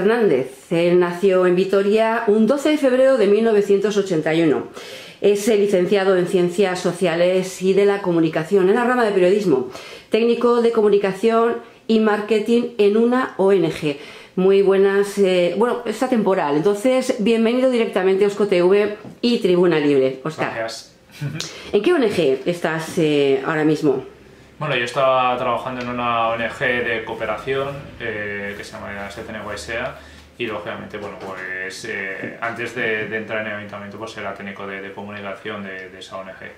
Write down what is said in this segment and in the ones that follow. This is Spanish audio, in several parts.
Fernández. Él nació en Vitoria un 12 de febrero de 1981. Es licenciado en Ciencias Sociales y de la Comunicación en la rama de periodismo, técnico de comunicación y marketing en una ONG. Muy buenas, bueno, está temporal, entonces bienvenido directamente a Osco TV y Tribuna Libre. Óscar, gracias. ¿En qué ONG estás ahora mismo? Bueno, yo estaba trabajando en una ONG de cooperación que se llama STN-YSEA y lógicamente, bueno, pues antes de entrar en el ayuntamiento pues era técnico de comunicación de esa ONG.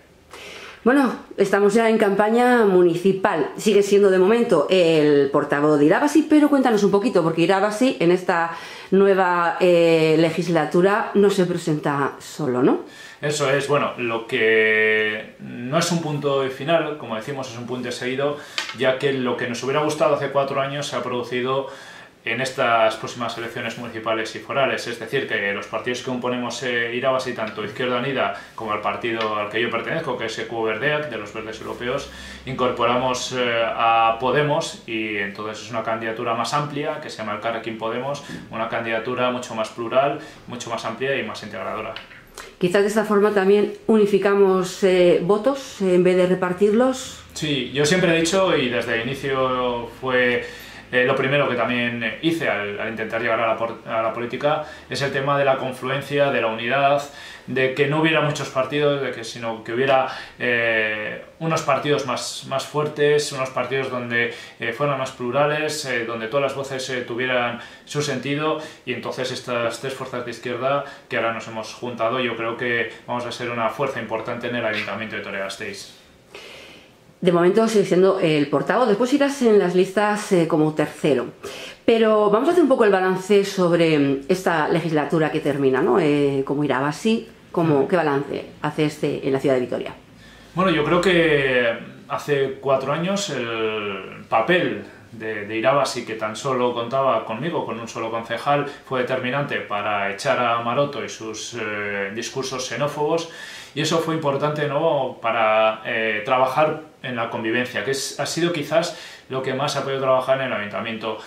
Bueno, estamos ya en campaña municipal. Sigue siendo de momento el portavoz de Irabasi, pero cuéntanos un poquito, porque Irabasi en esta nueva legislatura no se presenta solo, ¿no? Eso es, bueno, lo que no es un punto final, como decimos, es un punto seguido, ya que lo que nos hubiera gustado hace 4 años se ha producido en estas próximas elecciones municipales y forales, es decir, que los partidos que componemos Irabasi, tanto Izquierda Unida como el partido al que yo pertenezco, que es EQ Verdeak, de los Verdes Europeos, incorporamos a Podemos y entonces es una candidatura más amplia, que se llama Elkarrekin Podemos, una candidatura mucho más plural, mucho más amplia y más integradora. Quizás de esta forma también unificamos votos en vez de repartirlos. Sí, yo siempre he dicho, y desde el inicio fue lo primero que también hice al intentar llegar a la política, es el tema de la confluencia, de la unidad, de que no hubiera muchos partidos, sino que hubiera unos partidos más fuertes, unos partidos donde fueran más plurales, donde todas las voces tuvieran su sentido, y entonces estas 3 fuerzas de izquierda que ahora nos hemos juntado, yo creo que vamos a ser una fuerza importante en el Ayuntamiento de Vitoria-Gasteiz. De momento sigue siendo el portavoz, después irás en las listas como tercero. Pero vamos a hacer un poco el balance sobre esta legislatura que termina, ¿no? Como Irabasi, ¿qué balance hace en la ciudad de Vitoria? Bueno, yo creo que hace 4 años el papel de Irabasi, que tan solo contaba conmigo, con un solo concejal, fue determinante para echar a Maroto y sus discursos xenófobos, y eso fue importante, ¿no?, para trabajar en la convivencia, que ha sido quizás lo que más ha podido trabajar en el ayuntamiento.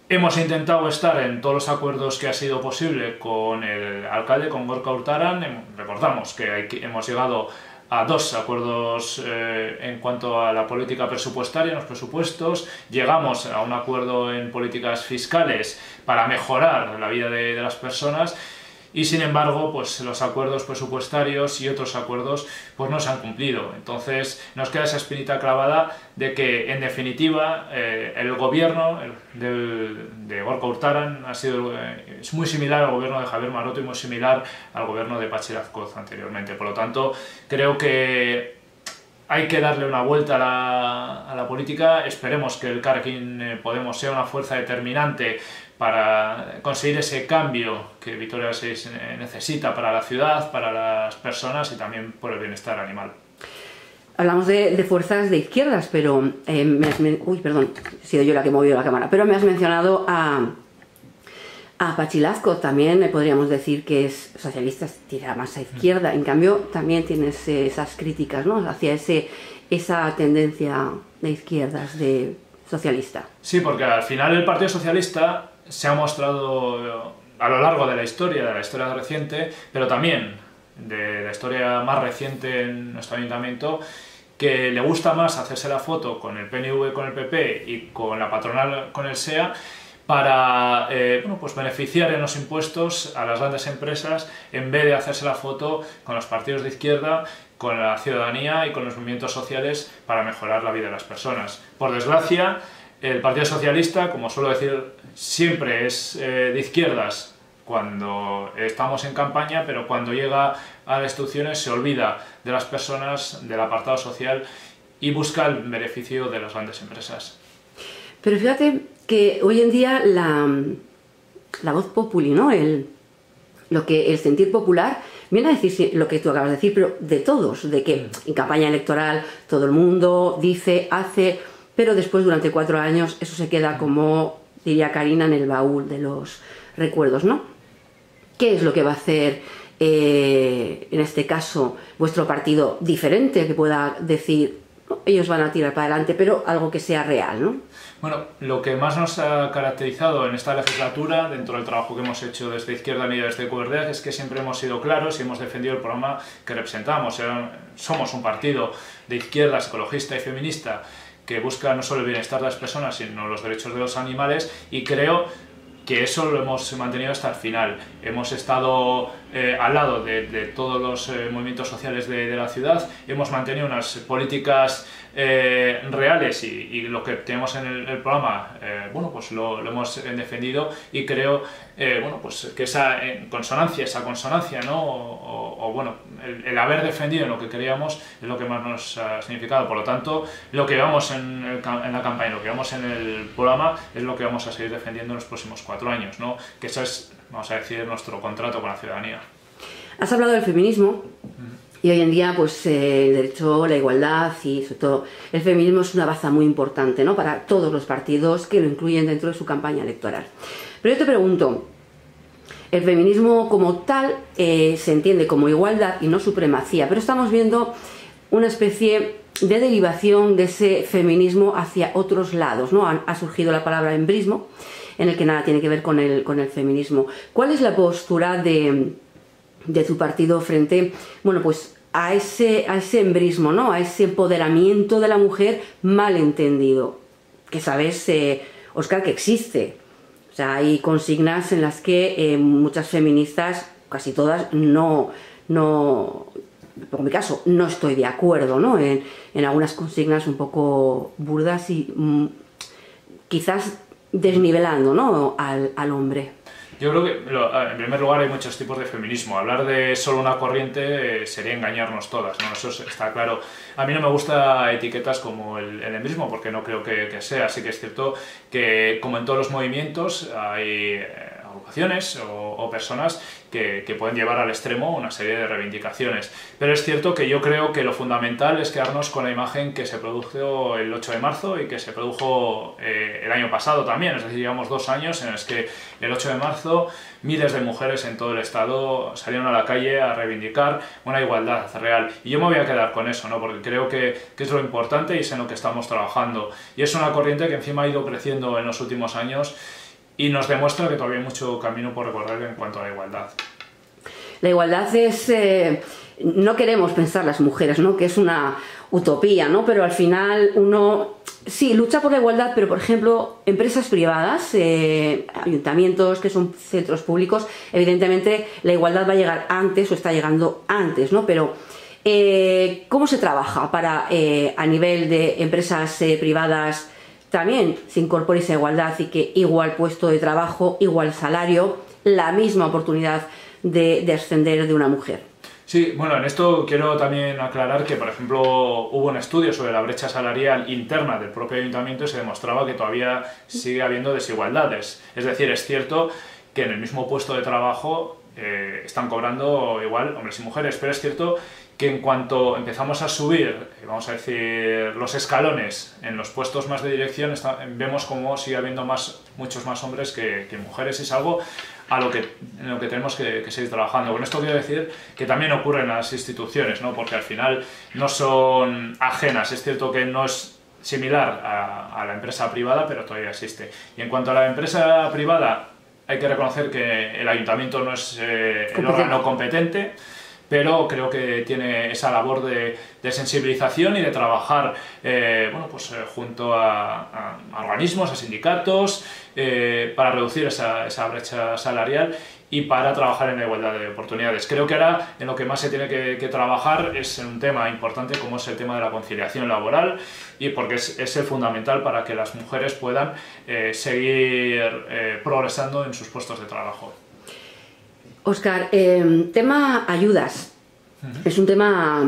Hemos intentado estar en todos los acuerdos que ha sido posible con el alcalde, con Gorka Urtaran. Recordamos que hemos llegado a 2 acuerdos en cuanto a la política presupuestaria, en los presupuestos. Llegamos a un acuerdo en políticas fiscales para mejorar la vida de las personas. Y sin embargo, pues los acuerdos presupuestarios y otros acuerdos pues no se han cumplido. Entonces nos queda esa espinita clavada de que, en definitiva, el gobierno de Gorka Urtaran es muy similar al gobierno de Javier Maroto y muy similar al gobierno de Patxi Lázquez anteriormente. Por lo tanto, creo que hay que darle una vuelta a la política. Esperemos que el Elkarrekin Podemos sea una fuerza determinante para conseguir ese cambio que Vitoria-Gasteiz necesita para la ciudad, para las personas y también por el bienestar animal. Hablamos de fuerzas de izquierdas, pero uy, perdón, he sido yo la que he movido la cámara, pero me has mencionado a Patxi Lázquez. También podríamos decir que es socialista, tira más a izquierda. En cambio, también tienes esas críticas, ¿no?, hacia esa tendencia de izquierdas, de socialista. Sí, porque al final el Partido Socialista se ha mostrado a lo largo de la historia reciente, pero también de la historia más reciente en nuestro ayuntamiento, que le gusta más hacerse la foto con el PNV, con el PP y con la patronal, con el SEA, para pues beneficiar en los impuestos a las grandes empresas, en vez de hacerse la foto con los partidos de izquierda, con la ciudadanía y con los movimientos sociales para mejorar la vida de las personas. Por desgracia, el Partido Socialista, como suelo decir, siempre es de izquierdas cuando estamos en campaña, pero cuando llega a las instituciones se olvida de las personas, del apartado social, y busca el beneficio de las grandes empresas. Pero fíjate que hoy en día la voz populi, ¿no?, el sentir popular, viene a decir lo que tú acabas de decir, pero de todos, de que en campaña electoral todo el mundo dice, hace, pero después durante 4 años eso se queda, como diría Karina, en el baúl de los recuerdos, ¿no? ¿Qué es lo que va a hacer en este caso vuestro partido diferente, que pueda decir ¿no? Ellos van a tirar para adelante, pero algo que sea real, ¿no? Bueno, lo que más nos ha caracterizado en esta legislatura, dentro del trabajo que hemos hecho desde Izquierda Unida y desde Coberdeac, es que siempre hemos sido claros y hemos defendido el programa que representamos. Somos un partido de izquierdas, ecologista y feminista, que busca no solo el bienestar de las personas, sino los derechos de los animales, y creo que eso lo hemos mantenido hasta el final. Hemos estado al lado de todos los movimientos sociales de la ciudad, hemos mantenido unas políticas reales y lo que tenemos en el programa, bueno, pues lo hemos defendido, y creo bueno, pues que esa consonancia, ¿no? o bueno, el haber defendido en lo que queríamos es lo que más nos ha significado. Por lo tanto, lo que vamos en la campaña, lo que vamos en el programa, es lo que vamos a seguir defendiendo en los próximos 4 años, ¿no? Que eso es, vamos a decir, nuestro contrato con la ciudadanía. Has hablado del feminismo. Y hoy en día, pues el derecho, la igualdad y sobre todo el feminismo es una baza muy importante, ¿no? Para todos los partidos que lo incluyen dentro de su campaña electoral. Pero yo te pregunto, el feminismo como tal se entiende como igualdad y no supremacía, pero estamos viendo una especie de derivación de ese feminismo hacia otros lados, ¿no? Ha surgido la palabra embrismo, en el que nada tiene que ver con el feminismo. ¿Cuál es la postura de tu partido frente, bueno, pues a ese embrismo, ¿no? A ese empoderamiento de la mujer malentendido, que sabes, Óscar, que existe? O sea, hay consignas en las que muchas feministas, casi todas, no, por mi caso, no estoy de acuerdo, ¿no? En algunas consignas un poco burdas y quizás desnivelando, ¿no? al hombre. Yo creo que, en primer lugar, hay muchos tipos de feminismo. Hablar de solo una corriente sería engañarnos todas, ¿no? Eso está claro. A mí no me gusta etiquetas como el embrismo, porque no creo que sea. Así que es cierto que, como en todos los movimientos, hay agrupaciones o personas que pueden llevar al extremo una serie de reivindicaciones. Pero es cierto que yo creo que lo fundamental es quedarnos con la imagen que se produjo el 8 de marzo y que se produjo el año pasado también. Es decir, llevamos 2 años en los que el 8 de marzo miles de mujeres en todo el estado salieron a la calle a reivindicar una igualdad real. Y yo me voy a quedar con eso, ¿no? Porque creo que es lo importante y es en lo que estamos trabajando. Y es una corriente que encima ha ido creciendo en los últimos años y nos demuestra que todavía hay mucho camino por recorrer en cuanto a la igualdad. La igualdad es... no queremos pensar las mujeres, ¿no? Que es una utopía, ¿no? Pero al final uno... Sí, lucha por la igualdad, pero por ejemplo, empresas privadas, ayuntamientos que son centros públicos, evidentemente la igualdad va a llegar antes o está llegando antes, ¿no? Pero ¿cómo se trabaja para a nivel de empresas privadas también se incorpore esa igualdad y que igual puesto de trabajo, igual salario, la misma oportunidad de ascender de una mujer? Sí, bueno, en esto quiero también aclarar que, por ejemplo, hubo un estudio sobre la brecha salarial interna del propio ayuntamiento y se demostraba que todavía sigue habiendo desigualdades. Es decir, es cierto que en el mismo puesto de trabajo están cobrando igual hombres y mujeres, pero es cierto que en cuanto empezamos a subir, vamos a decir, los escalones en los puestos más de dirección, vemos como sigue habiendo muchos más hombres que mujeres, y es algo en lo que tenemos que seguir trabajando. Con esto quiero decir que también ocurre en las instituciones, ¿no? Porque al final no son ajenas. Es cierto que no es similar a la empresa privada, pero todavía existe. Y en cuanto a la empresa privada, hay que reconocer que el ayuntamiento no es el órgano competente, pero creo que tiene esa labor de sensibilización y de trabajar bueno, pues, junto a organismos, a sindicatos, para reducir esa brecha salarial y para trabajar en la igualdad de oportunidades. Creo que ahora en lo que más se tiene que trabajar es en un tema importante como es el tema de la conciliación laboral, y porque es el fundamental para que las mujeres puedan seguir progresando en sus puestos de trabajo. Óscar, tema ayudas. Es un tema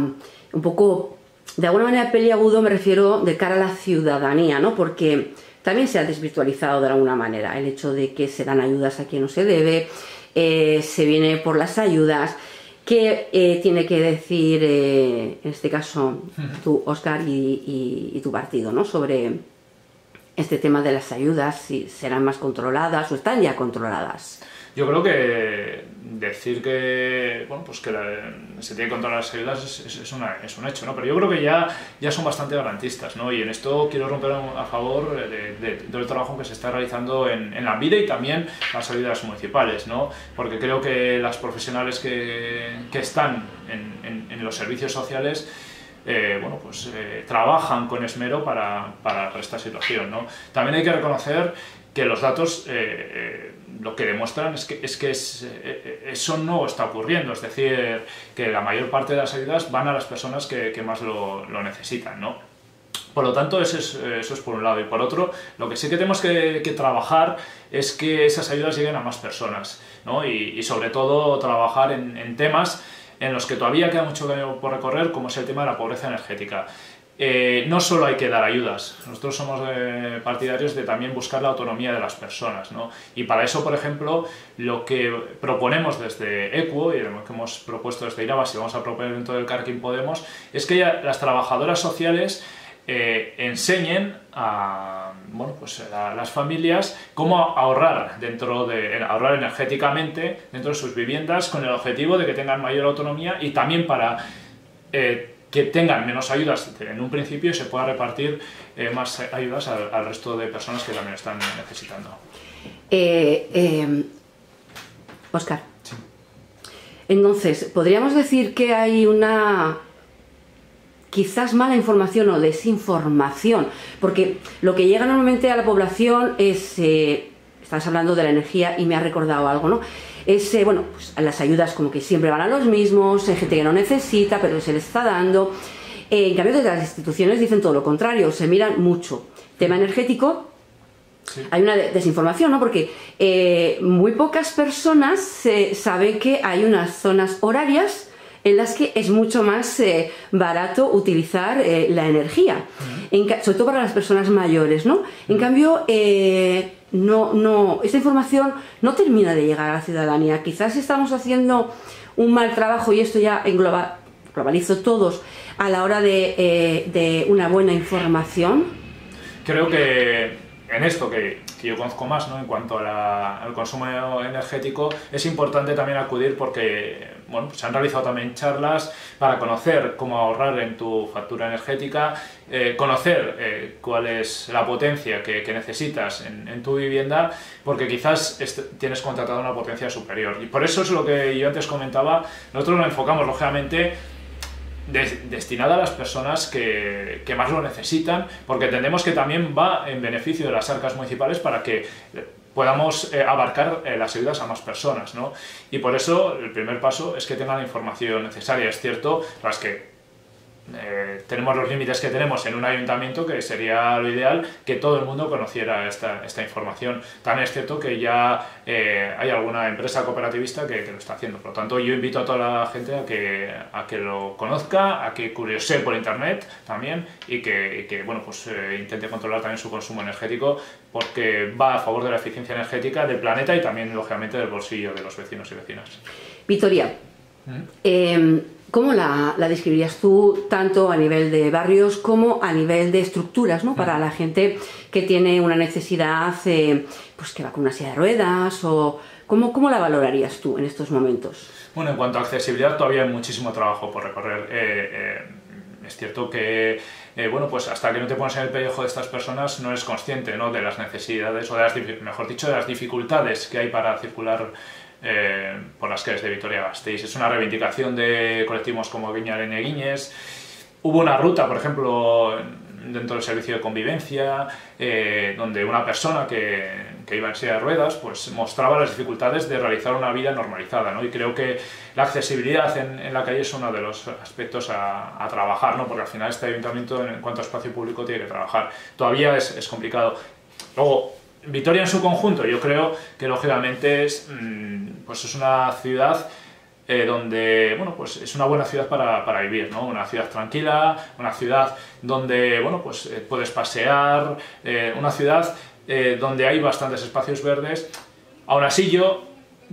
un poco, de alguna manera peliagudo, me refiero de cara a la ciudadanía, ¿no? Porque también se ha desvirtualizado de alguna manera el hecho de que se dan ayudas a quien no se debe, se viene por las ayudas. ¿Qué tiene que decir, en este caso, tú, Óscar, y tu partido, ¿no? Sobre este tema de las ayudas, si serán más controladas o están ya controladas? Yo creo que decir que, bueno, pues que se tiene que controlar las ayudas es un hecho, ¿no? Pero yo creo que ya son bastante garantistas, ¿no? Y en esto quiero romper a favor del trabajo que se está realizando en Lanbide y también las ayudas municipales, ¿no? Porque creo que las profesionales que están en los servicios sociales bueno, pues trabajan con esmero para esta situación, ¿no? También hay que reconocer que los datos lo que demuestran es que eso no está ocurriendo, es decir, que la mayor parte de las ayudas van a las personas que más lo necesitan, ¿no? Por lo tanto, eso es por un lado. Y por otro, lo que sí que tenemos que trabajar es que esas ayudas lleguen a más personas, ¿no? Y sobre todo trabajar en temas en los que todavía queda mucho camino por recorrer, como es el tema de la pobreza energética. No solo hay que dar ayudas, nosotros somos partidarios de también buscar la autonomía de las personas, ¿no? Y para eso, por ejemplo, lo que proponemos desde EQUO y lo que hemos propuesto desde Irabas y vamos a proponer dentro del Elkarrekin Podemos es que las trabajadoras sociales enseñen a las familias cómo ahorrar ahorrar energéticamente dentro de sus viviendas con el objetivo de que tengan mayor autonomía y también para que tengan menos ayudas en un principio y se pueda repartir más ayudas al resto de personas que también están necesitando. Óscar, sí. Entonces, ¿podríamos decir que hay una quizás mala información o desinformación? Porque lo que llega normalmente a la población es, estás hablando de la energía y me ha recordado algo, ¿no? Es, bueno, pues las ayudas como que siempre van a los mismos, hay gente que no necesita, pero se les está dando. En cambio, desde las instituciones dicen todo lo contrario, se miran mucho. Tema energético, sí. Hay una desinformación, ¿no? Porque muy pocas personas saben que hay unas zonas horarias en las que es mucho más barato utilizar la energía, sobre todo para las personas mayores, ¿no? En cambio, esta información no termina de llegar a la ciudadanía. Quizás estamos haciendo un mal trabajo, y esto ya globalizo todos, a la hora de una buena información. Creo que en esto que yo conozco más, ¿no? En cuanto al consumo energético, es importante también acudir porque bueno, pues se han realizado también charlas para conocer cómo ahorrar en tu factura energética, conocer cuál es la potencia que necesitas en tu vivienda, porque quizás tienes contratada una potencia superior. Y por eso es lo que yo antes comentaba, nosotros lo enfocamos lógicamente destinada a las personas que más lo necesitan, porque entendemos que también va en beneficio de las arcas municipales para que podamos abarcar las ayudas a más personas, ¿no? Y por eso el primer paso es que tengan la información necesaria. Es cierto, es que tenemos los límites que tenemos en un ayuntamiento, que sería lo ideal que todo el mundo conociera esta información. También es cierto que ya hay alguna empresa cooperativista que lo está haciendo. Por lo tanto, yo invito a toda la gente a que lo conozca, a que curiosee por internet también y que bueno, pues, intente controlar también su consumo energético, porque va a favor de la eficiencia energética del planeta y también, lógicamente, del bolsillo de los vecinos y vecinas. Victoria, ¿cómo la describirías tú, tanto a nivel de barrios como a nivel de estructuras, ¿no? Para la gente que tiene una necesidad, pues que va con una silla de ruedas, o ¿cómo la valorarías tú en estos momentos? Bueno, en cuanto a accesibilidad, todavía hay muchísimo trabajo por recorrer. Es cierto que, bueno, pues hasta que no te pones en el pellejo de estas personas no eres consciente, ¿no? De las necesidades, o mejor dicho, de las dificultades que hay para circular por las calles de Vitoria-Gasteiz. Es una reivindicación de colectivos como Viñaren e Guiñes. Hubo una ruta, por ejemplo, dentro del servicio de convivencia, donde una persona que iba en silla de ruedas pues mostraba las dificultades de realizar una vida normalizada, ¿no? Y creo que la accesibilidad en la calle es uno de los aspectos a trabajar, ¿no? Porque al final este ayuntamiento, en cuanto a espacio público, tiene que trabajar. Todavía es complicado. Luego, Vitoria en su conjunto, yo creo que lógicamente es una ciudad donde, bueno, pues es una buena ciudad para vivir, ¿no? Una ciudad tranquila, una ciudad donde, bueno, pues puedes pasear, una ciudad donde hay bastantes espacios verdes. Aún así, yo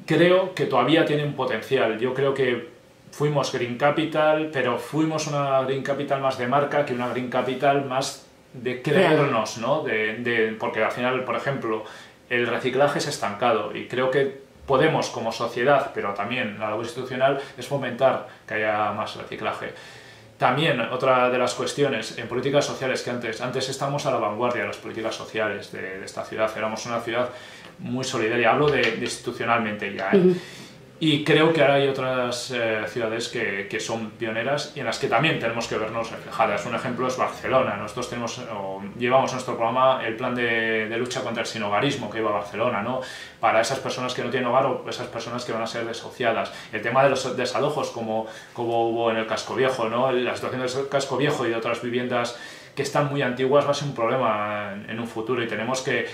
creo que todavía tiene un potencial. Yo creo que fuimos Green Capital, pero fuimos una Green Capital más de marca que una Green Capital más de creernos, ¿no? Porque al final, por ejemplo, el reciclaje es estancado y creo que podemos como sociedad, pero también la labor institucional, es fomentar que haya más reciclaje. También otra de las cuestiones en políticas sociales que antes estamos a la vanguardia de las políticas sociales de esta ciudad, éramos una ciudad muy solidaria, hablo de institucionalmente ya, ¿eh? Y creo que ahora hay otras ciudades que son pioneras y en las que también tenemos que vernos reflejadas. Un ejemplo es Barcelona. Nosotros llevamos en nuestro programa el plan de lucha contra el sinhogarismo que lleva Barcelona, ¿no? Para esas personas que no tienen hogar o esas personas que van a ser desahuciadas. El tema de los desalojos, como hubo en el Casco Viejo, ¿no? La situación del Casco Viejo y de otras viviendas que están muy antiguas va a ser un problema en un futuro y tenemos que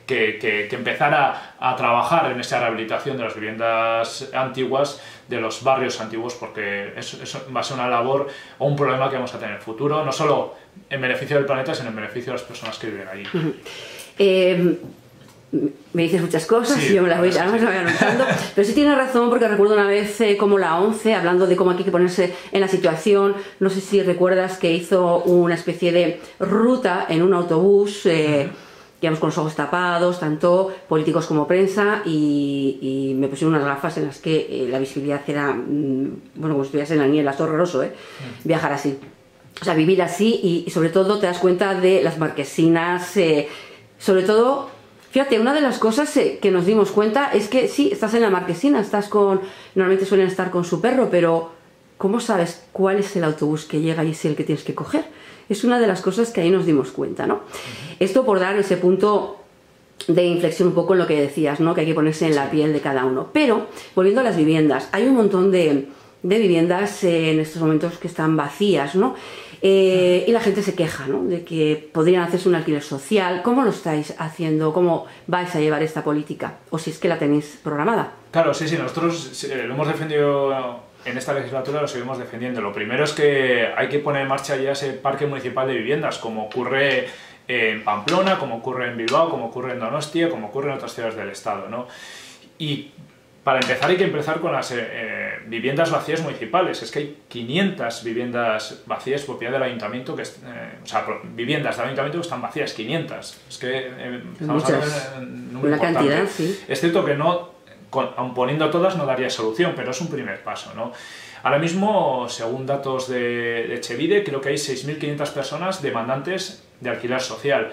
empezar a trabajar en esa rehabilitación de las viviendas antiguas, de los barrios antiguos, porque eso va a ser una labor o un problema que vamos a tener en el futuro, no solo en beneficio del planeta, sino en beneficio de las personas que viven allí. Me dices muchas cosas sí, y yo me las voy anotando, pero sí tienes razón, porque recuerdo una vez como la ONCE, hablando de cómo aquí hay que ponerse en la situación, no sé si recuerdas que hizo una especie de ruta en un autobús, digamos con los ojos tapados, tanto políticos como prensa, y me pusieron unas gafas en las que la visibilidad era, bueno, como si estuvieras en la niebla, es horroroso, viajar así. O sea, vivir así y sobre todo te das cuenta de las marquesinas, sobre todo, fíjate, una de las cosas que nos dimos cuenta es que sí, estás en la marquesina, normalmente suelen estar con su perro, pero ¿cómo sabes cuál es el autobús que llega y es el que tienes que coger? Es una de las cosas que ahí nos dimos cuenta, ¿no? Esto por dar ese punto de inflexión un poco en lo que decías, ¿no? Que hay que ponerse en la piel de cada uno. Pero, volviendo a las viviendas, hay un montón de viviendas en estos momentos que están vacías, ¿no? Y la gente se queja, ¿no? De que podrían hacerse un alquiler social. ¿Cómo lo estáis haciendo? ¿Cómo vais a llevar esta política? O si es que la tenéis programada. Claro, sí, nosotros lo hemos defendido en esta legislatura, lo seguimos defendiendo. Lo primero es que hay que poner en marcha ya ese parque municipal de viviendas, como ocurre en Pamplona, como ocurre en Bilbao, como ocurre en Donostia, como ocurre en otras ciudades del Estado, ¿no? Y para empezar hay que empezar con las viviendas vacías municipales. Es que hay 500 viviendas vacías propiedad del ayuntamiento, o sea, viviendas del ayuntamiento que están vacías, 500. Es que estamos hablando de un número una importante. Cantidad, sí. Es cierto que no, aun poniendo todas no daría solución, pero es un primer paso, ¿no? Ahora mismo, según datos de Etxebide, creo que hay 6.500 personas demandantes de alquiler social,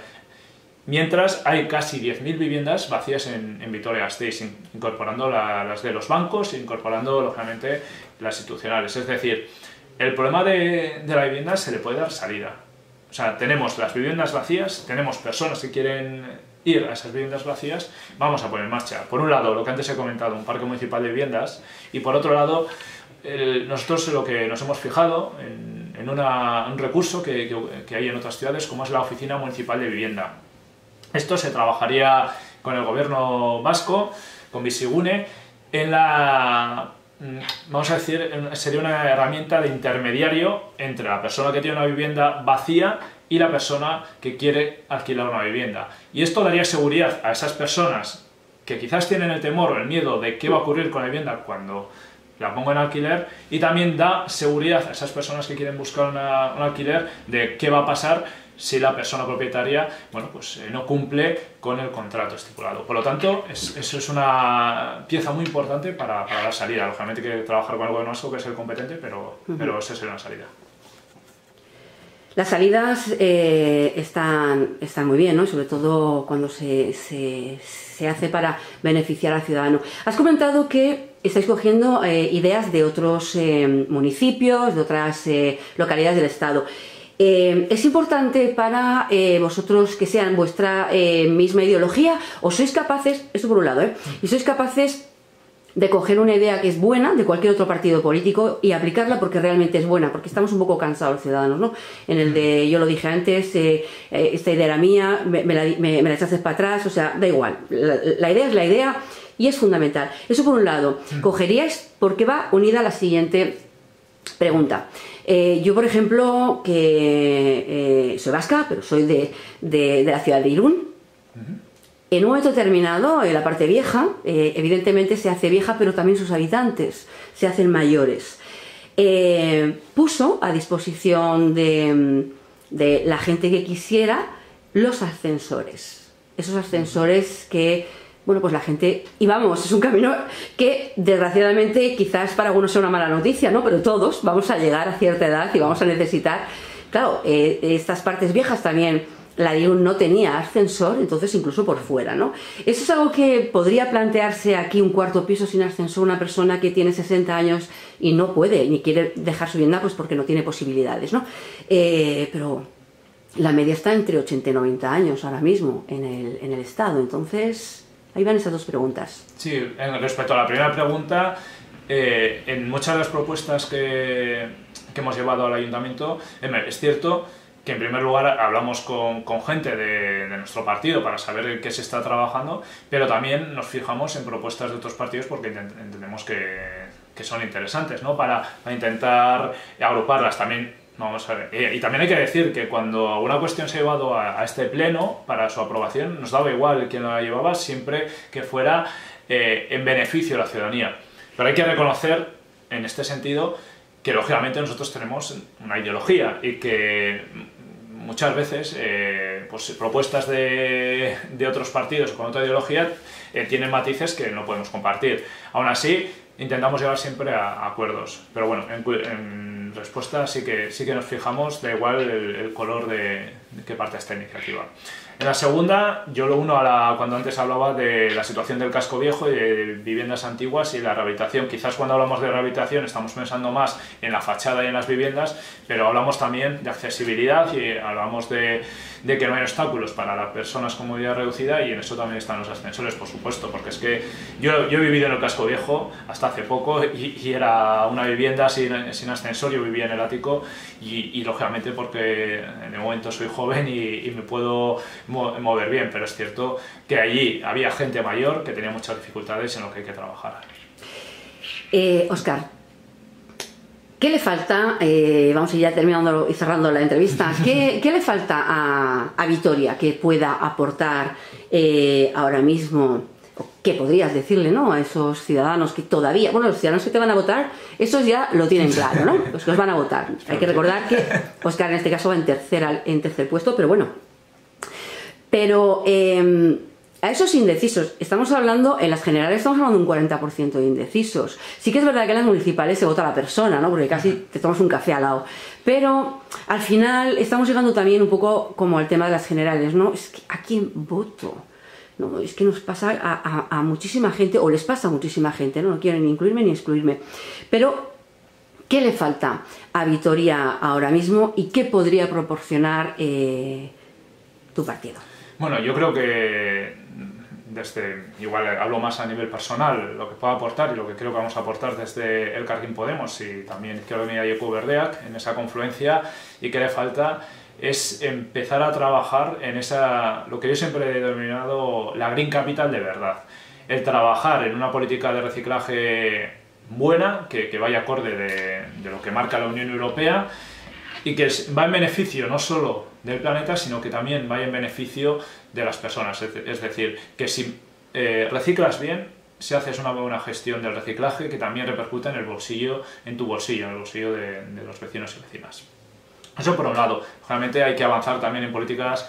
mientras hay casi 10.000 viviendas vacías en Vitoria-Gasteiz, incorporando las de los bancos e incorporando, lógicamente, las institucionales. Es decir, el problema de la vivienda se le puede dar salida. O sea, tenemos las viviendas vacías, tenemos personas que quieren ir a esas viviendas vacías, vamos a poner en marcha, por un lado, lo que antes he comentado, un parque municipal de viviendas, y por otro lado, nosotros lo que nos hemos fijado en un recurso que hay en otras ciudades, como es la Oficina Municipal de Vivienda. Esto se trabajaría con el gobierno vasco, con Bizigune, vamos a decir, sería una herramienta de intermediario entre la persona que tiene una vivienda vacía y la persona que quiere alquilar una vivienda. Y esto daría seguridad a esas personas que quizás tienen el temor o el miedo de qué va a ocurrir con la vivienda cuando la pongo en alquiler, y también da seguridad a esas personas que quieren buscar un alquiler de qué va a pasar si la persona propietaria, bueno, pues no cumple con el contrato estipulado. Por lo tanto, eso es una pieza muy importante para la salida. Lógicamente hay que trabajar con el gobierno vasco, que es el competente, pero esa sería una salida. Las salidas están muy bien, ¿no? Sobre todo cuando se hace para beneficiar al ciudadano. Has comentado que estáis cogiendo ideas de otros municipios, de otras localidades del Estado. ¿Es importante para vosotros que sean vuestra misma ideología, o sois capaces, esto por un lado, y sois capaces de coger una idea que es buena de cualquier otro partido político y aplicarla porque realmente es buena? Porque estamos un poco cansados los ciudadanos, ¿no? En el de, yo lo dije antes, esta idea era mía, me la echaste para atrás, o sea, da igual, la idea es la idea y es fundamental. Eso por un lado. Cogeríais, porque va unida a la siguiente pregunta. Yo, por ejemplo, que soy vasca, pero soy de la ciudad de Irún. En un momento determinado, en la parte vieja, evidentemente se hace vieja, pero también sus habitantes se hacen mayores. Puso a disposición de la gente que quisiera los ascensores. Esos ascensores que bueno, pues la gente, y vamos, es un camino que desgraciadamente quizás para algunos sea una mala noticia, ¿no? Pero todos vamos a llegar a cierta edad y vamos a necesitar, claro, estas partes viejas también, la DIU no tenía ascensor, entonces incluso por fuera, ¿no? Eso es algo que podría plantearse aquí, un cuarto piso sin ascensor, una persona que tiene 60 años y no puede, ni quiere dejar su vivienda, pues porque no tiene posibilidades, ¿no? Pero la media está entre 80 y 90 años ahora mismo en el Estado, entonces ahí van esas dos preguntas. Sí, respecto a la primera pregunta, en muchas de las propuestas que hemos llevado al ayuntamiento, es cierto que en primer lugar hablamos con gente de nuestro partido para saber en qué se está trabajando, pero también nos fijamos en propuestas de otros partidos porque entendemos que son interesantes, ¿no? Para intentar agruparlas también. Vamos a ver. Y también hay que decir que cuando alguna cuestión se ha llevado a este pleno para su aprobación, nos daba igual quién la llevaba, siempre que fuera en beneficio de la ciudadanía. Pero hay que reconocer, en este sentido, que lógicamente nosotros tenemos una ideología y que muchas veces pues, propuestas de otros partidos con otra ideología tienen matices que no podemos compartir. Aún así, intentamos llegar siempre a acuerdos. Pero bueno, en respuesta sí que nos fijamos, da igual el color de qué parte está iniciativa. En la segunda, yo lo uno a cuando antes hablaba de la situación del casco viejo y de viviendas antiguas y la rehabilitación. Quizás cuando hablamos de rehabilitación estamos pensando más en la fachada y en las viviendas, pero hablamos también de accesibilidad y hablamos de que no hay obstáculos para las personas con movilidad reducida, y en eso también están los ascensores, por supuesto, porque es que yo he vivido en el casco viejo hasta hace poco y era una vivienda sin ascensor. Yo vivía en el ático y lógicamente porque de momento soy joven y me puedo mover bien, pero es cierto que allí había gente mayor que tenía muchas dificultades en lo que hay que trabajar. Óscar, ¿qué le falta, vamos a ir ya terminando y cerrando la entrevista, ¿qué le falta a Vitoria que pueda aportar ahora mismo? ¿Qué podrías decirle, ¿no?, a esos ciudadanos que todavía, bueno, los ciudadanos que te van a votar, esos ya lo tienen claro, ¿no?, los que os van a votar. Hay que recordar que Óscar en este caso va en tercer puesto, pero bueno. Pero a esos indecisos, estamos hablando, en las generales estamos hablando de un 40% de indecisos. Sí que es verdad que en las municipales se vota a la persona, ¿no?, porque casi te tomas un café al lado. Pero al final estamos llegando también un poco como al tema de las generales, ¿no? Es que ¿a quién voto? No, es que nos pasa a muchísima gente, o les pasa a muchísima gente, ¿no? No quiero ni incluirme ni excluirme. Pero ¿qué le falta a Vitoria ahora mismo y qué podría proporcionar tu partido? Bueno, yo creo que igual hablo más a nivel personal, lo que puedo aportar y lo que creo que vamos a aportar desde Elkarrekin Podemos y también Izquierda Unida y Equo Berdeak en esa confluencia, y que le falta es empezar a trabajar en lo que yo siempre he denominado la Green Capital de verdad. El trabajar en una política de reciclaje buena, que vaya acorde de lo que marca la Unión Europea y que va en beneficio no solo del planeta, sino que también vaya en beneficio de las personas. Es decir, que si reciclas bien, si haces una buena gestión del reciclaje, que también repercute en tu bolsillo, en el bolsillo de los vecinos y vecinas. Eso por un lado. Realmente hay que avanzar también en políticas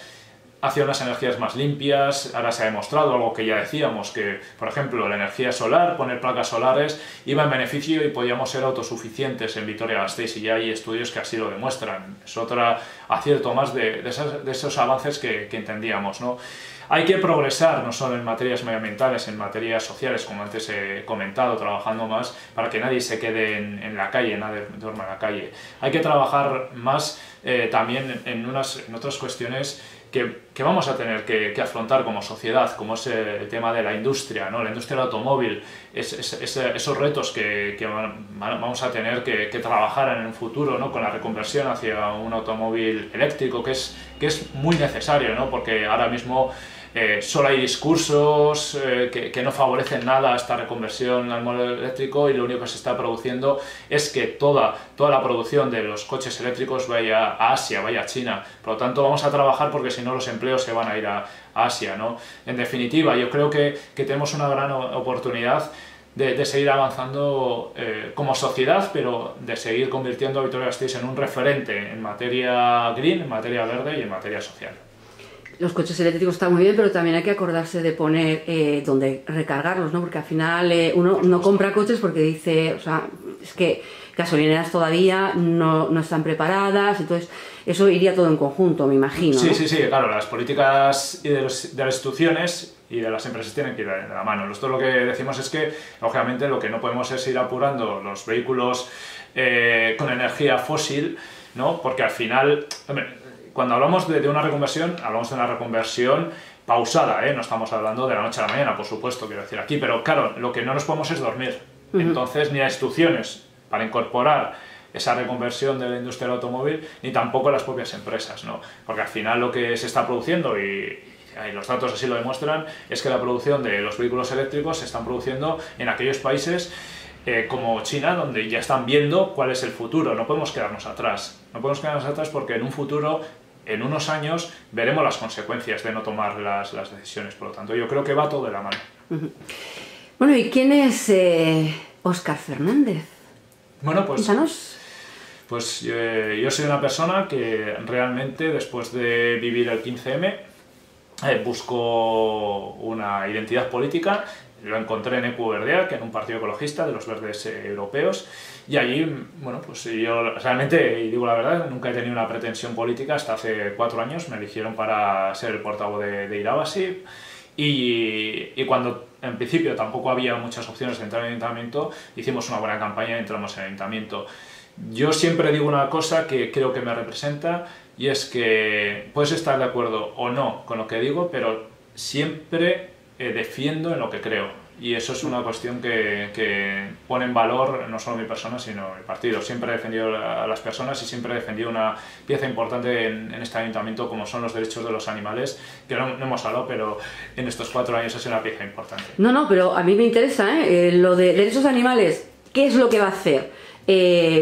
hacia unas energías más limpias. Ahora se ha demostrado algo que ya decíamos, que por ejemplo la energía solar, poner placas solares, iba en beneficio y podíamos ser autosuficientes en Vitoria-Gasteiz, y ya hay estudios que así lo demuestran. Es otro acierto más de esos avances que entendíamos, ¿no? Hay que progresar no solo en materias medioambientales, en materias sociales, como antes he comentado, trabajando más para que nadie se quede en la calle, nadie duerma en la calle. Hay que trabajar más también en otras cuestiones que vamos a tener que afrontar como sociedad, como es el tema de la industria, ¿no? La industria del automóvil, esos retos que vamos a tener que trabajar en un futuro, ¿no?, con la reconversión hacia un automóvil eléctrico, que es muy necesario, ¿no?, porque ahora mismo solo hay discursos que no favorecen nada esta reconversión al modelo eléctrico, y lo único que se está produciendo es que toda la producción de los coches eléctricos vaya a Asia, vaya a China. Por lo tanto, vamos a trabajar porque si no los empleos se van a ir a Asia, ¿no? En definitiva, yo creo que tenemos una gran oportunidad de seguir avanzando como sociedad, pero de seguir convirtiendo a Vitoria-Gasteiz en un referente en materia green, en materia verde y en materia social. Los coches eléctricos están muy bien, pero también hay que acordarse de poner dónde recargarlos, ¿no? Porque al final uno no compra coches porque dice, o sea, es que gasolineras todavía no están preparadas, entonces eso iría todo en conjunto, me imagino, Sí, ¿no? sí, sí, claro, las políticas de las instituciones y de las empresas tienen que ir de la mano. Nosotros lo que decimos es que, lógicamente, lo que no podemos es ir apurando los vehículos con energía fósil, ¿no? Porque al final, hombre, cuando hablamos de una reconversión, hablamos de una reconversión pausada, ¿eh? No estamos hablando de la noche a la mañana, por supuesto, quiero decir aquí, pero claro, lo que no nos podemos es dormir. Entonces, ni las instituciones para incorporar esa reconversión de la industria del automóvil, ni tampoco las propias empresas, ¿no? Porque al final lo que se está produciendo, y los datos así lo demuestran, es que la producción de los vehículos eléctricos se están produciendo en aquellos países como China, donde ya están viendo cuál es el futuro. No podemos quedarnos atrás. No podemos quedarnos atrás porque en un futuro, en unos años, veremos las consecuencias de no tomar las decisiones. Por lo tanto, yo creo que va todo de la mano. Bueno, ¿y quién es Óscar Fernández? Bueno, pues... Cuéntanos. Pues yo soy una persona que realmente, después de vivir el 15M, busco una identidad política. Lo encontré en Equo Verdea, que era un partido ecologista de los verdes europeos, y allí, bueno, pues yo realmente, y digo la verdad, nunca he tenido una pretensión política. Hasta hace 4 años me eligieron para ser el portavoz de Irabasi, y cuando en principio tampoco había muchas opciones de entrar en el ayuntamiento, hicimos una buena campaña y entramos en el ayuntamiento. Yo siempre digo una cosa que creo que me representa, y es que puedes estar de acuerdo o no con lo que digo, pero siempre defiendo en lo que creo, y eso es una cuestión que pone en valor no solo mi persona sino el partido. Siempre he defendido a las personas y siempre he defendido una pieza importante en este ayuntamiento, como son los derechos de los animales, que no hemos hablado, pero en estos 4 años es una pieza importante. No, pero a mí me interesa lo de derechos animales. ¿Qué es lo que va a hacer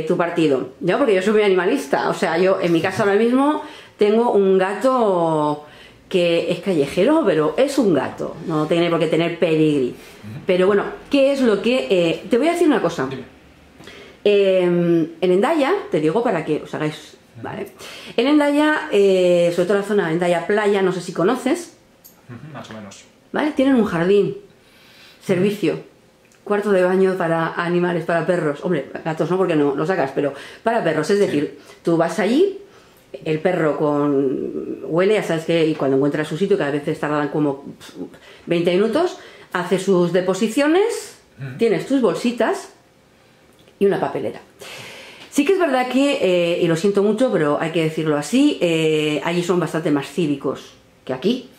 tu partido? Yo, porque yo soy muy animalista, o sea, yo en mi casa ahora mismo tengo un gato que es callejero, pero es un gato, no tiene por qué tener pedigrí. Pero bueno, ¿qué es lo que...? Te voy a decir una cosa. En Hendaya, te digo para que os hagáis... ¿vale? En Hendaya, sobre todo la zona de Hendaya Playa, no sé si conoces. Más o menos. ¿Vale? Tienen un jardín, servicio, cuarto de baño para animales, para perros. Hombre, gatos no, porque no lo sacas, pero para perros. Es decir, tú vas allí, el perro huele, ya sabes que, y cuando encuentra su sitio, que a veces tardan como 20 minutos, hace sus deposiciones, tienes tus bolsitas y una papelera. Sí que es verdad que, y lo siento mucho, pero hay que decirlo así, allí son bastante más cívicos que aquí,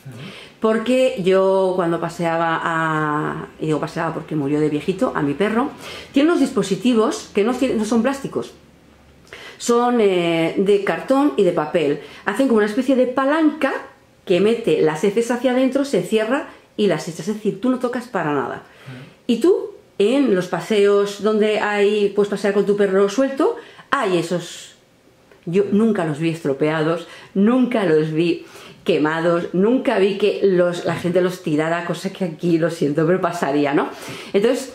porque yo cuando paseaba y digo paseaba porque murió de viejito, a mi perro, tiene unos dispositivos que no son plásticos. Son de cartón y de papel. Hacen como una especie de palanca que mete las heces hacia adentro, se cierra y las echas. Es decir, tú no tocas para nada. Y tú, en los paseos donde puedes pasear con tu perro suelto, hay esos... Yo nunca los vi estropeados, nunca los vi quemados, nunca vi que la gente los tirara, cosa que aquí, lo siento, pero pasaría, ¿no? Entonces...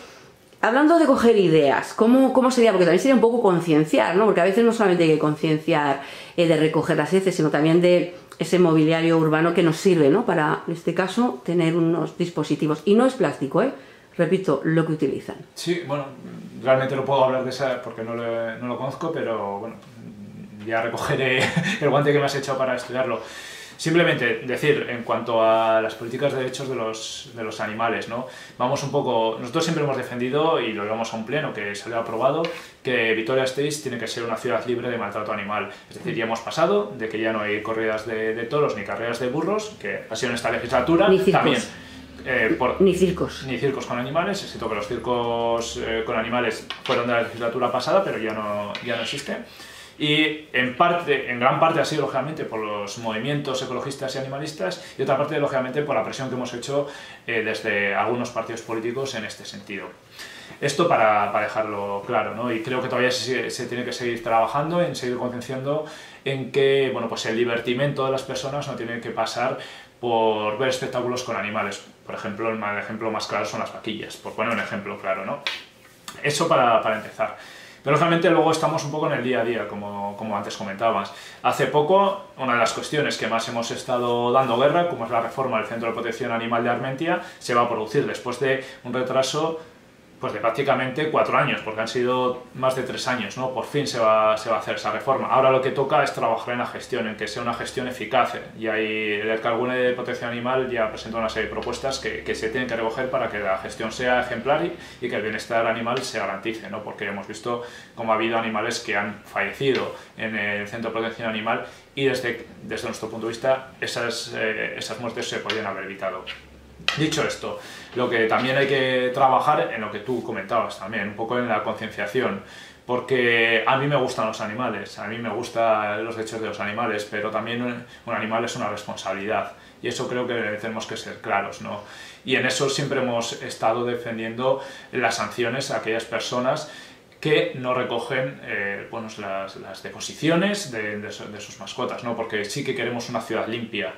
Hablando de coger ideas, ¿cómo sería? Porque también sería un poco concienciar, ¿no? Porque a veces no solamente hay que concienciar de recoger las heces, sino también de ese mobiliario urbano que nos sirve, ¿no? Para, en este caso, tener unos dispositivos. Y no es plástico, repito, lo que utilizan. Sí, bueno, realmente no puedo hablar de esa porque no lo conozco, pero bueno, ya recogeré el guante que me has echado para estudiarlo. Simplemente decir, en cuanto a las políticas de derechos de los animales, ¿no? Vamos un poco... Nosotros siempre hemos defendido, y lo llevamos a un pleno que salió aprobado, que Vitoria-Gasteiz tiene que ser una ciudad libre de maltrato animal. Es decir, ya hemos pasado de que ya no hay corridas de toros ni carreras de burros, que ha sido en esta legislatura. Ni circos. También. Ni circos. Ni circos con animales, excepto que los circos con animales fueron de la legislatura pasada, pero ya no existen. Y en gran parte ha sido, lógicamente, por los movimientos ecologistas y animalistas, y otra parte, lógicamente, por la presión que hemos hecho desde algunos partidos políticos en este sentido. Esto para dejarlo claro, ¿no? Y creo que todavía se tiene que seguir trabajando en seguir concienciando en que, bueno, pues el divertimento de las personas no tiene que pasar por ver espectáculos con animales. Por ejemplo, el ejemplo más claro son las vaquillas, por poner un ejemplo claro, ¿no? Eso para empezar. Pero realmente luego estamos un poco en el día a día, como antes comentabas. Hace poco, una de las cuestiones que más hemos estado dando guerra, como es la reforma del Centro de Protección Animal de Armentia, se va a producir después de un retraso pues de prácticamente 4 años, porque han sido más de 3 años, ¿no? Por fin se va a hacer esa reforma. Ahora lo que toca es trabajar en la gestión, en que sea una gestión eficaz. Y ahí el Cargune de Protección Animal ya presentó una serie de propuestas que se tienen que recoger para que la gestión sea ejemplar y que el bienestar animal se garantice, ¿no? Porque hemos visto cómo ha habido animales que han fallecido en el Centro de Protección Animal y desde nuestro punto de vista esas muertes se podían haber evitado. Dicho esto, lo que también hay que trabajar en lo que tú comentabas también, un poco en la concienciación, porque a mí me gustan los animales, a mí me gustan los derechos de los animales, pero también un animal es una responsabilidad y eso creo que tenemos que ser claros, ¿no? Y en eso siempre hemos estado defendiendo las sanciones a aquellas personas que no recogen bueno, las deposiciones de sus mascotas, ¿no? Porque sí que queremos una ciudad limpia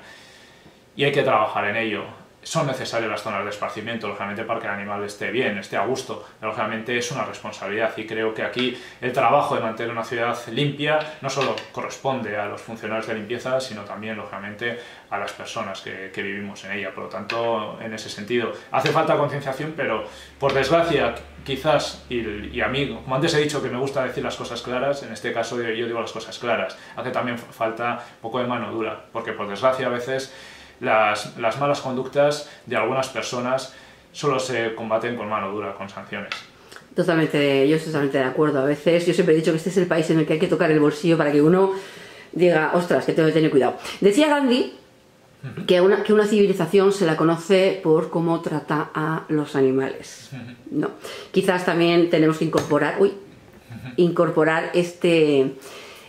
y hay que trabajar en ello. Son necesarias las zonas de esparcimiento, lógicamente, para que el animal esté bien, esté a gusto. Lógicamente es una responsabilidad y creo que aquí el trabajo de mantener una ciudad limpia no solo corresponde a los funcionarios de limpieza, sino también, lógicamente, a las personas que vivimos en ella. Por lo tanto, en ese sentido, hace falta concienciación, pero por desgracia, quizás, y a mí, como antes he dicho que me gusta decir las cosas claras, en este caso yo digo las cosas claras. Hace también falta un poco de mano dura, porque por desgracia a veces las malas conductas de algunas personas solo se combaten con mano dura, con sanciones. Yo estoy totalmente de acuerdo. A veces yo siempre he dicho que este es el país en el que hay que tocar el bolsillo para que uno diga, ostras, que tengo que tener cuidado. Decía Gandhi que una civilización se la conoce por cómo trata a los animales. No. Quizás también tenemos que incorporar este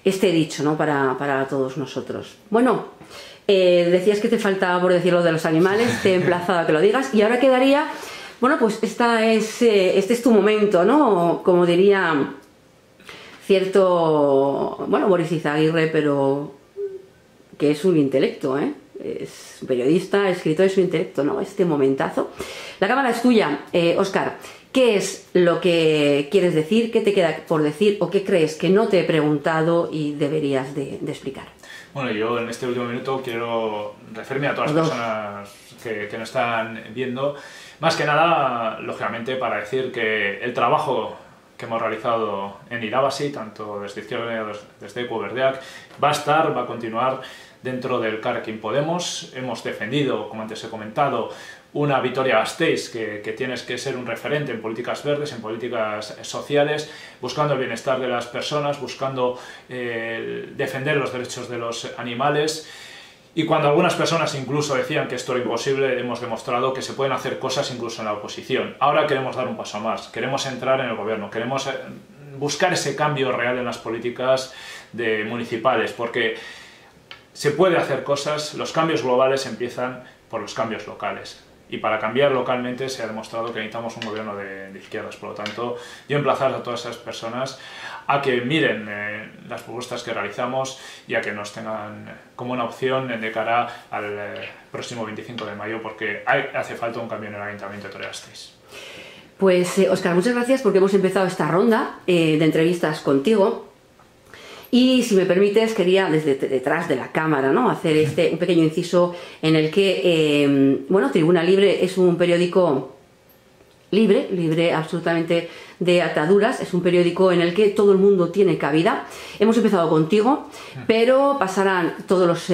dicho, ¿no? para todos nosotros. Bueno, decías que te faltaba por decir lo de los animales, te he emplazado a que lo digas y ahora quedaría, bueno, pues este es tu momento, ¿no? Como diría cierto, bueno, Boris Izaguirre, pero que es un intelecto, es un periodista, escritor, es un intelecto, ¿no? Este momentazo. La cámara es tuya, Óscar. ¿Qué es lo que quieres decir? ¿Qué te queda por decir? ¿O qué crees que no te he preguntado y deberías de explicar? Bueno, yo en este último minuto quiero referirme a todas las personas que nos están viendo. Más que nada, lógicamente, para decir que el trabajo que hemos realizado en Irabasi, tanto desde Izquierda Unida, desde Equo Berdeak, va a continuar dentro del Elkarrekin Podemos. Hemos defendido, como antes he comentado, una Vitoria-Gasteiz que tienes que ser un referente en políticas verdes, en políticas sociales, buscando el bienestar de las personas, buscando defender los derechos de los animales. Y cuando algunas personas incluso decían que esto era imposible, hemos demostrado que se pueden hacer cosas incluso en la oposición. Ahora queremos dar un paso más, queremos entrar en el gobierno, queremos buscar ese cambio real en las políticas municipales, porque se puede hacer cosas, los cambios globales empiezan por los cambios locales. Y para cambiar localmente se ha demostrado que necesitamos un gobierno de izquierdas. Por lo tanto, yo emplazar a todas esas personas a que miren las propuestas que realizamos y a que nos tengan como una opción de cara al próximo 25 de mayo, porque hace falta un cambio en el Ayuntamiento de Vitoria-Gasteiz. Pues, Óscar, muchas gracias porque hemos empezado esta ronda de entrevistas contigo. Y si me permites, quería desde detrás de la cámara, ¿no?, hacer un pequeño inciso en el que, bueno, Tribuna Libre es un periódico libre absolutamente de ataduras, es un periódico en el que todo el mundo tiene cabida. Hemos empezado contigo, pero pasarán todos los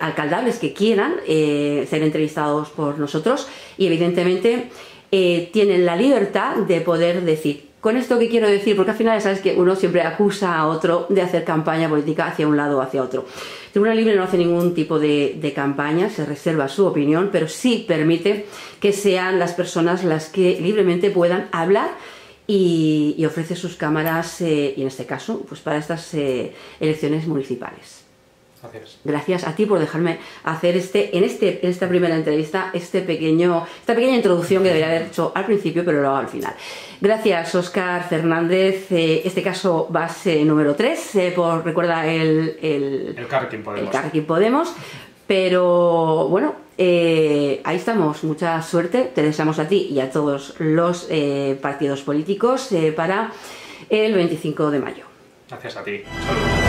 alcaldables que quieran ser entrevistados por nosotros y evidentemente tienen la libertad de poder decir. Con esto, ¿qué quiero decir? Porque al final ya sabes que uno siempre acusa a otro de hacer campaña política hacia un lado o hacia otro. Tribuna Libre no hace ningún tipo de campaña, se reserva su opinión, pero sí permite que sean las personas las que libremente puedan hablar y ofrece sus cámaras, y en este caso, pues para estas elecciones municipales. Gracias. Gracias a ti por dejarme hacer en esta primera entrevista esta pequeña introducción que debería haber hecho al principio, pero lo hago al final. Gracias, Óscar Fernández. Este caso base número 3, recuerda el Elkarrekin Podemos. Elkarrekin Podemos. Pero bueno, ahí estamos. Mucha suerte. Te deseamos a ti y a todos los partidos políticos para el 25 de mayo. Gracias a ti. Saludos.